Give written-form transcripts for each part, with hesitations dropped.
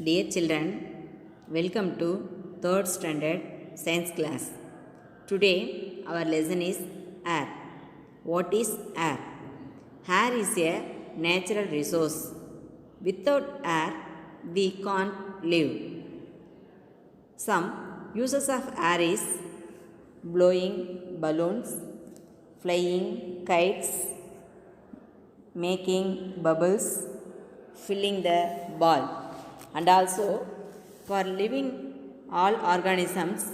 Dear children, welcome to 3rd standard science class. Today our lesson is air. What is air? Air is a natural resource. Without air, we can't live. Some uses of air is blowing balloons, flying kites, making bubbles, filling the ball, and also for living all organisms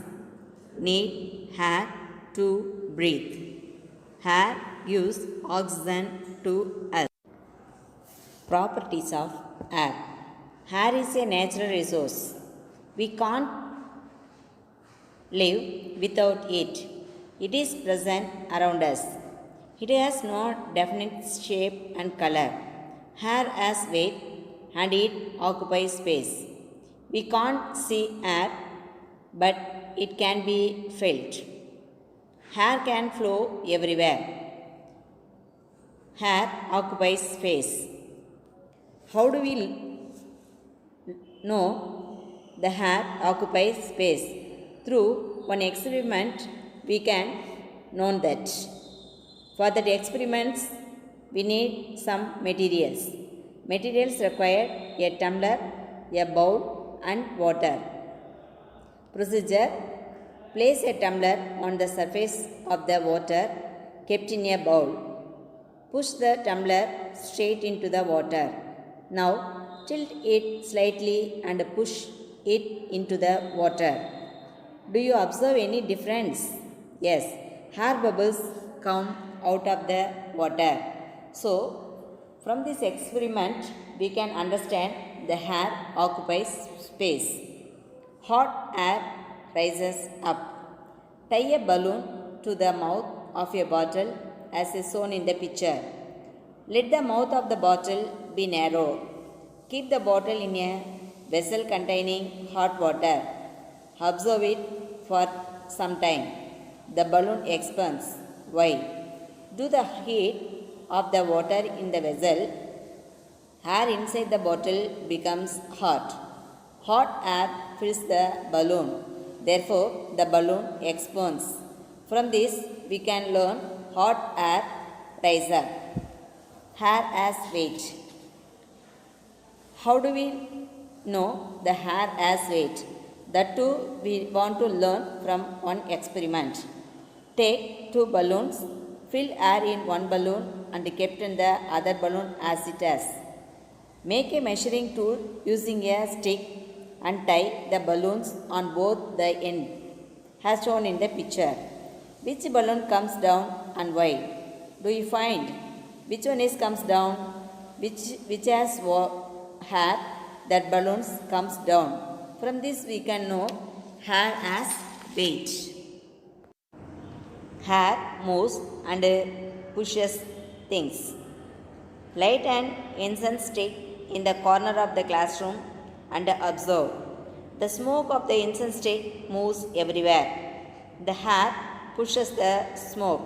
need air to breathe. Air gives oxygen to us. Properties of air. Air is a natural resource. We can't live without it. It is present around us. It has no definite shape and color. Air has weight and it occupies space. We can't see air, but it can be felt. Air can flow everywhere. Air occupies space. How do we know the air occupies space? Through one experiment, we can know that. For that experiments, we need some materials. Materials require a tumbler, a bowl and water. Procedure: place a tumbler on the surface of the water kept in a bowl. Push the tumbler straight into the water. Now tilt it slightly and push it into the water. Do you observe any difference? Yes, air bubbles come out of the water. So, from this experiment, we can understand the air occupies space. Hot air rises up. Tie a balloon to the mouth of a bottle as is shown in the picture. Let the mouth of the bottle be narrow. Keep the bottle in a vessel containing hot water. Observe it for some time. The balloon expands. Why? Due to the heat of the water in the vessel, air inside the bottle becomes hot. Hot air fills the balloon. Therefore, the balloon expands. From this, we can learn hot air rises up. Air has weight. How do we know the air has weight? That too we want to learn from one experiment. Take two balloons, fill air in one balloon and kept in the other balloon as it is. Make a measuring tool using a stick and tie the balloons on both the ends as shown in the picture. Which balloon comes down and why? Do you find which one is comes down? Which has air? That balloons comes down. From this we can know air has weight. Air moves and pushes things. Light an incense stick in the corner of the classroom and observe. The smoke of the incense stick moves everywhere. The air pushes the smoke.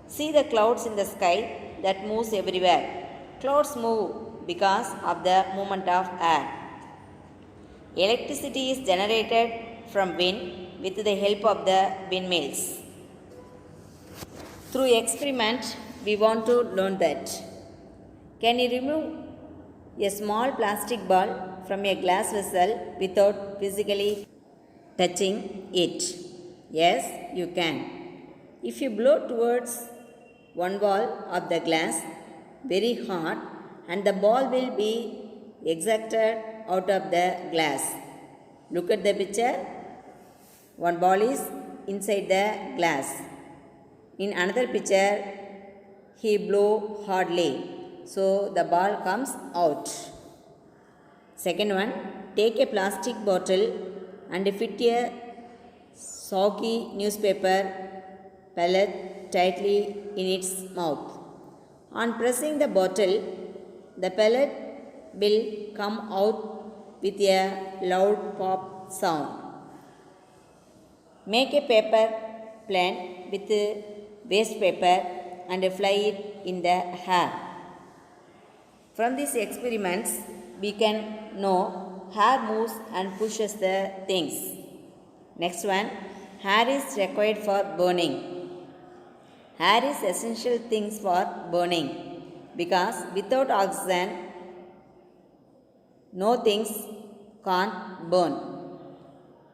See the clouds in the sky that moves everywhere. Clouds move because of the movement of air. Electricity is generated from wind with the help of the windmills. Through experiment, we want to learn that. Can you remove a small plastic ball from a glass vessel without physically touching it? Yes, you can. If you blow towards one wall of the glass very hard, and the ball will be ejected out of the glass. Look at the picture. One ball is inside the glass. In another picture, he blow hardly, so the ball comes out. Second one, take a plastic bottle and fit a soggy newspaper pellet tightly in its mouth. On pressing the bottle, the pellet will come out with a loud pop sound. Make a paper plane with waste paper and fly it in the air. From these experiments, we can know hair moves and pushes the things. Next one, hair is required for burning. Hair is essential things for burning because without oxygen, no things can't burn.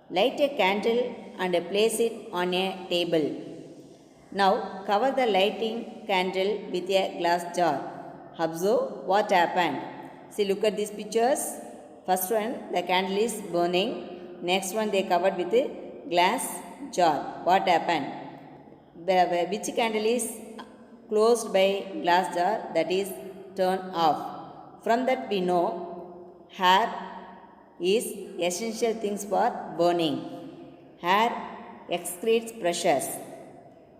Light a candle and place it on a table. Now cover the lighting candle with a glass jar. Observe what happened. See, look at these pictures. First one, the candle is burning. Next one, they covered with a glass jar. What happened? Which candle is closed by glass jar, that is turned off. From that we know hair is essential things for burning. Hair excretes pressures.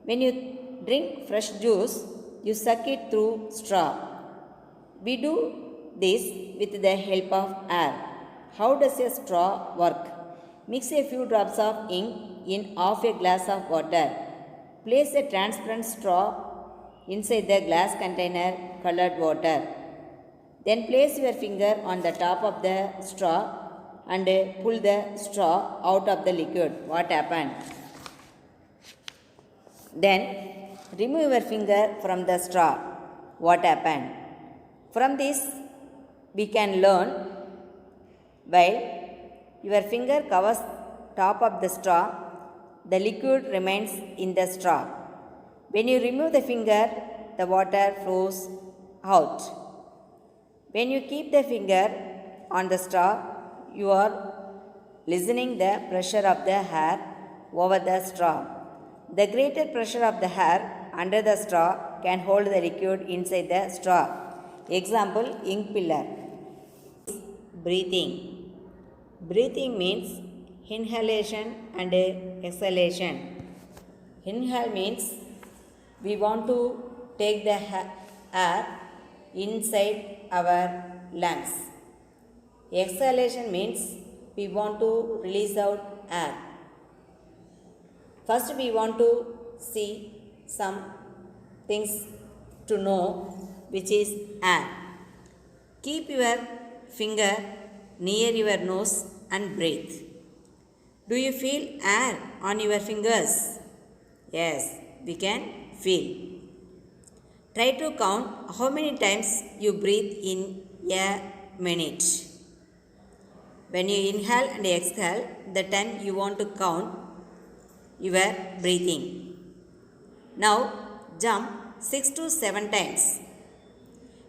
When you drink fresh juice, you suck it through straw. We do this with the help of air. How does a straw work? Mix a few drops of ink in half a glass of water. Place a transparent straw inside the glass container colored water. Then place your finger on the top of the straw and pull the straw out of the liquid. What happened? Then remove your finger from the straw. What happened? From this we can learn, while your finger covers top of the straw, the liquid remains in the straw. When you remove the finger, the water flows out. When you keep the finger on the straw, you are lessening the pressure of the hair over the straw. The greater pressure of the hair under the straw can hold the liquid inside the straw. Example, ink pillar. Breathing. Breathing means inhalation and exhalation. Inhale means we want to take the air inside our lungs. Exhalation means we want to release out air. First we want to see some things to know, which is air. Keep your finger near your nose and breathe. Do you feel air on your fingers? Yes, we can feel. Try to count how many times you breathe in a minute. When you inhale and exhale, the time you want to count your breathing. Now jump 6 to 7 times.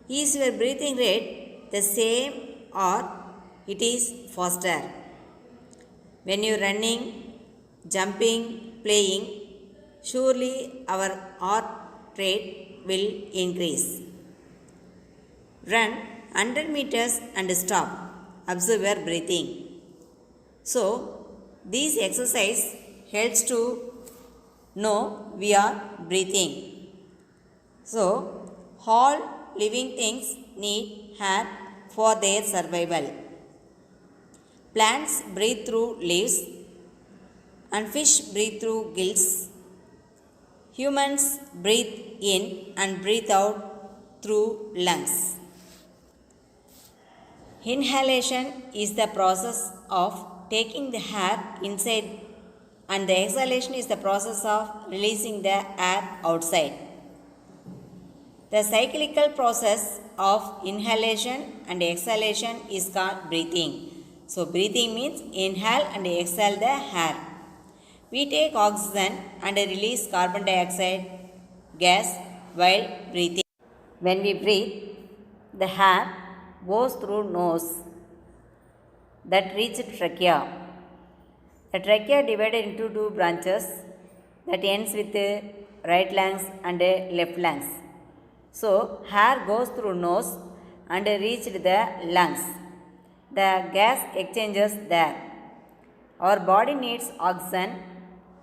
Is your breathing rate the same or it is faster? When you are running, jumping, playing, surely our heart rate will increase. Run 100 meters and stop. Observe your breathing. So, this exercise helps to know we are breathing. So, all living things need air for their survival. Plants breathe through leaves and fish breathe through gills. Humans breathe in and breathe out through lungs. Inhalation is the process of taking the air inside, and the exhalation is the process of releasing the air outside. The cyclical process of inhalation and exhalation is called breathing. So, breathing means inhale and exhale the air. We take oxygen and release carbon dioxide gas while breathing. When we breathe, the air goes through nose that reaches trachea. The trachea divided into two branches that ends with right lungs and left lungs. So, air goes through nose and reaches the lungs. The gas exchanges there. Our body needs oxygen,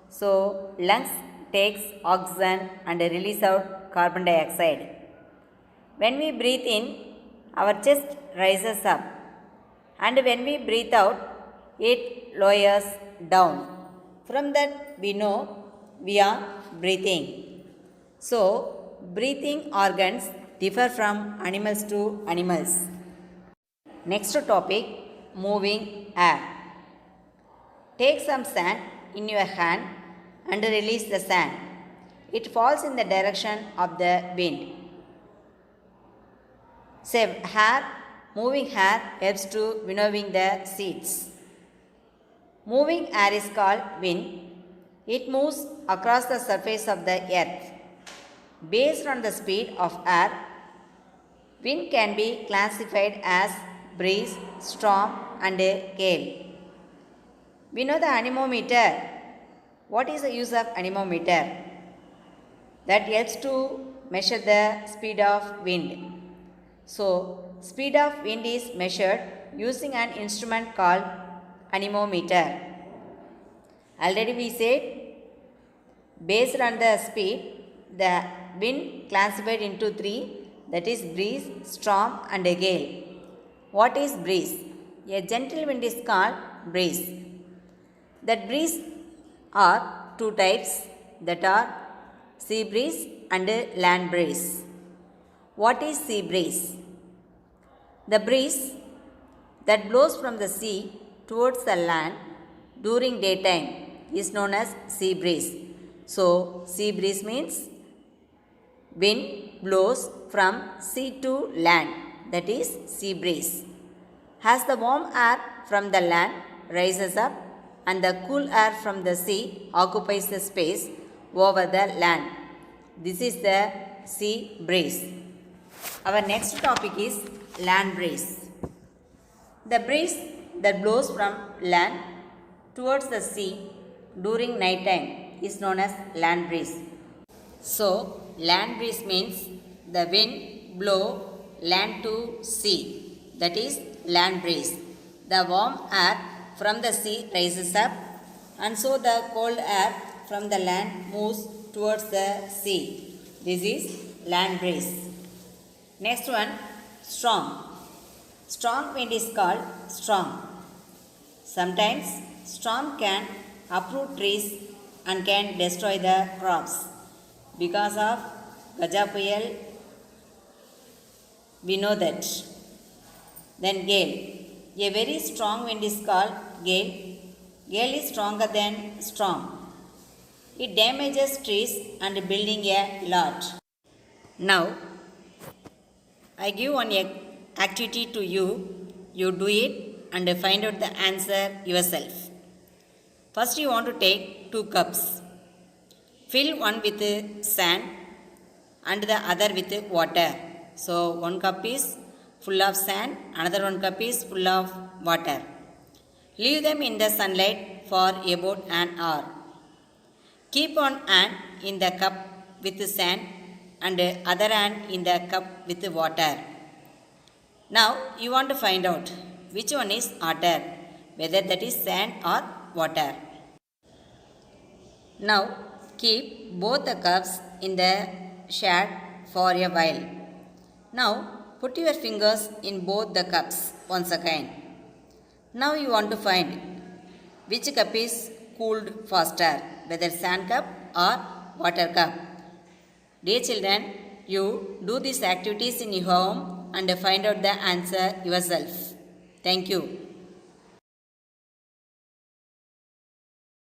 so lungs takes oxygen and release out carbon dioxide. When we breathe in, our chest rises up, and when we breathe out, it lowers down. From that we know we are breathing. So, breathing organs differ from animals to animals. Next topic, moving air. Take some sand in your hand and release the sand. It falls in the direction of the wind. Say, moving air helps to winnowing the seeds. Moving air is called wind. It moves across the surface of the earth. Based on the speed of air, wind can be classified as breeze, storm, and gale. We know the anemometer. What is the use of anemometer? That helps to measure the speed of wind. So, speed of wind is measured using an instrument called anemometer. Already we said, based on the speed, the wind classified into three, that is breeze, storm, and a gale. What is breeze? A gentle wind is called breeze. That breeze are two types, that are sea breeze and land breeze. What is sea breeze? The breeze that blows from the sea towards the land during daytime is known as sea breeze. So, sea breeze means wind blows from sea to land, that is sea breeze. As the warm air from the land rises up and the cool air from the sea occupies the space over the land, this is the sea breeze. Our next topic is land breeze. The breeze that blows from land towards the sea during night time is known as land breeze. So, land breeze means the wind blow land to sea, that is land breeze. The warm air from the sea rises up and so the cold air from the land moves towards the sea. This is land breeze. Next one, storm. Strong wind is called storm. Sometimes storm can uproot trees and can destroy the crops. Because of Gajapuyal, we know that. Then gale. A very strong wind is called gale. Gale is stronger than storm. It damages trees and building a lot. Now, I give one activity to you. You do it and find out the answer yourself. First, you want to take 2 cups. Fill one with sand and the other with water. So, 1 cup is full of sand, another 1 cup is full of water. Leave them in the sunlight for about an hour. Keep one hand in the cup with sand and other hand in the cup with water. Now, you want to find out which one is hotter, whether that is sand or water. Now, keep both the cups in the shade for a while. Now, put your fingers in both the cups once again. Now, you want to find which cup is cooled faster, whether sand cup or water cup. Dear children, you do these activities in your home and find out the answer yourself. Thank you.